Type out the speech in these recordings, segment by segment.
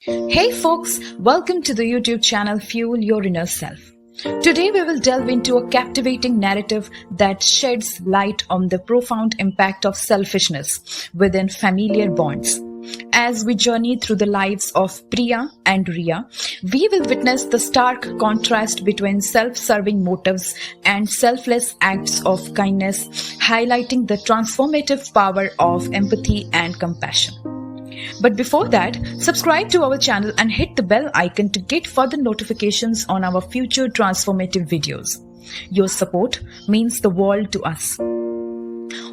Hey folks, welcome to the YouTube channel Fuel Your Inner Self. Today we will delve into a captivating narrative that sheds light on the profound impact of selfishness within familiar bonds. As we journey through the lives of Priya and Riya, we will witness the stark contrast between self-serving motives and selfless acts of kindness, highlighting the transformative power of empathy and compassion. But before that, subscribe to our channel and hit the bell icon to get further notifications on our future transformative videos. Your support means the world to us.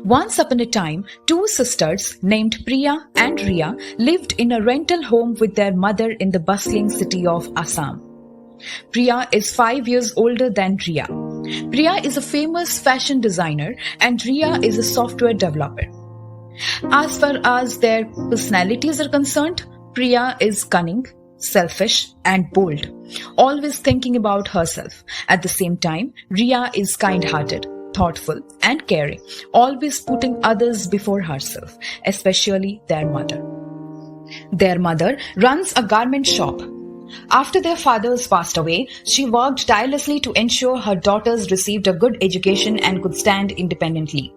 Once upon a time, two sisters named Priya and Riya lived in a rental home with their mother in the bustling city of Assam. Priya is 5 years older than Riya. Priya is a famous fashion designer and Riya is a software developer. As far as their personalities are concerned, Priya is cunning, selfish, and bold, always thinking about herself. At the same time, Riya is kind-hearted, thoughtful, and caring, always putting others before herself, especially their mother. Their mother runs a garment shop. After their fathers passed away, she worked tirelessly to ensure her daughters received a good education and could stand independently.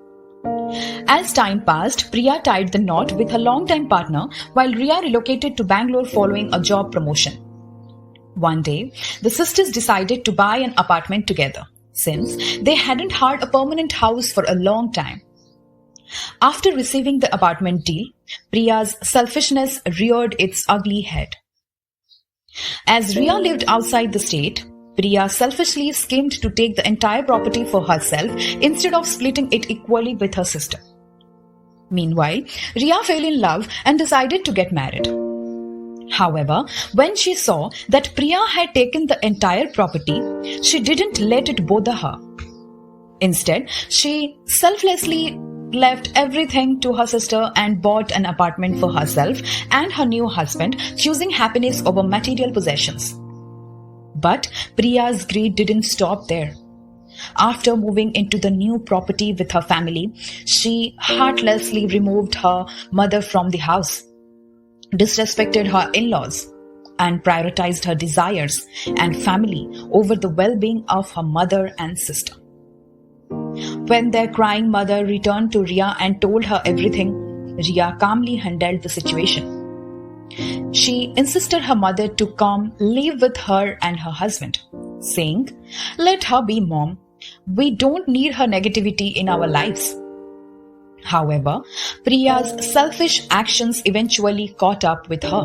As time passed, Priya tied the knot with her longtime partner while Riya relocated to Bangalore following a job promotion. One day, the sisters decided to buy an apartment together since they hadn't had a permanent house for a long time. After receiving the apartment deal, Priya's selfishness reared its ugly head. As Riya lived outside the state, Priya selfishly schemed to take the entire property for herself instead of splitting it equally with her sister. Meanwhile, Riya fell in love and decided to get married. However, when she saw that Priya had taken the entire property, she didn't let it bother her. Instead, she selflessly left everything to her sister and bought an apartment for herself and her new husband, choosing happiness over material possessions. But Priya's greed didn't stop there. After moving into the new property with her family, she heartlessly removed her mother from the house, disrespected her in-laws, and prioritized her desires and family over the well-being of her mother and sister. When their crying mother returned to Riya and told her everything, Riya calmly handled the situation. She insisted her mother to come live with her and her husband, saying, "Let her be, Mom. We don't need her negativity in our lives." However, Priya's selfish actions eventually caught up with her.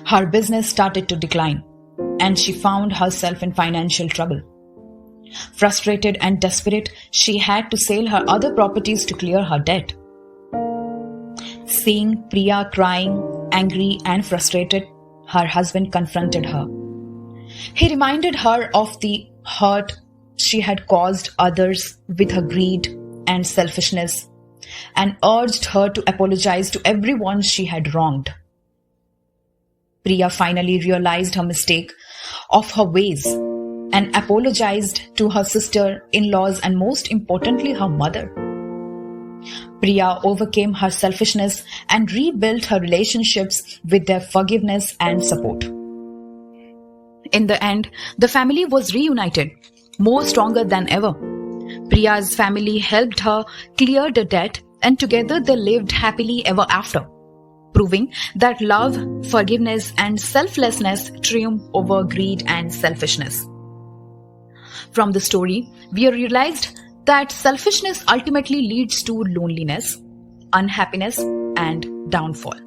Her business started to decline, and she found herself in financial trouble. Frustrated and desperate, she had to sell her other properties to clear her debt. Seeing Priya crying, angry and frustrated, her husband confronted her. He reminded her of the hurt she had caused others with her greed and selfishness and urged her to apologize to everyone she had wronged. Priya finally realized her mistake of her ways and apologized to her sister-in-laws and most importantly her mother. Priya overcame her selfishness and rebuilt her relationships with their forgiveness and support. In the end, the family was reunited, more stronger than ever. Priya's family helped her clear the debt and together they lived happily ever after, proving that love, forgiveness and selflessness triumph over greed and selfishness. From the story, we realized that selfishness ultimately leads to loneliness, unhappiness, and downfall.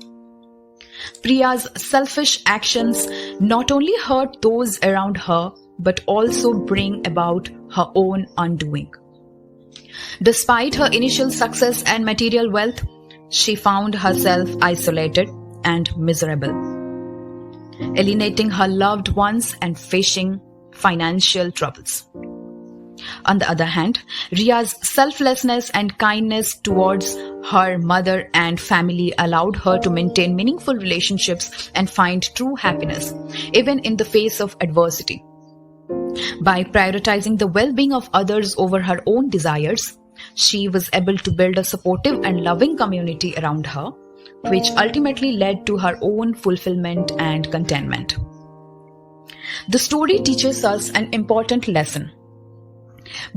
Priya's selfish actions not only hurt those around her, but also bring about her own undoing. Despite her initial success and material wealth, she found herself isolated and miserable, alienating her loved ones and facing financial troubles. On the other hand, Riya's selflessness and kindness towards her mother and family allowed her to maintain meaningful relationships and find true happiness, even in the face of adversity. By prioritizing the well-being of others over her own desires, she was able to build a supportive and loving community around her, which ultimately led to her own fulfillment and contentment. The story teaches us an important lesson.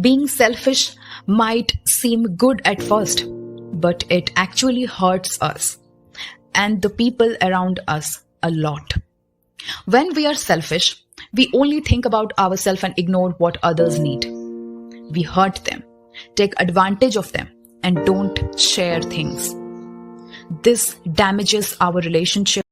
Being selfish might seem good at first, but it actually hurts us and the people around us a lot. When we are selfish, we only think about ourselves and ignore what others need. We hurt them, take advantage of them, and don't share things. This damages our relationship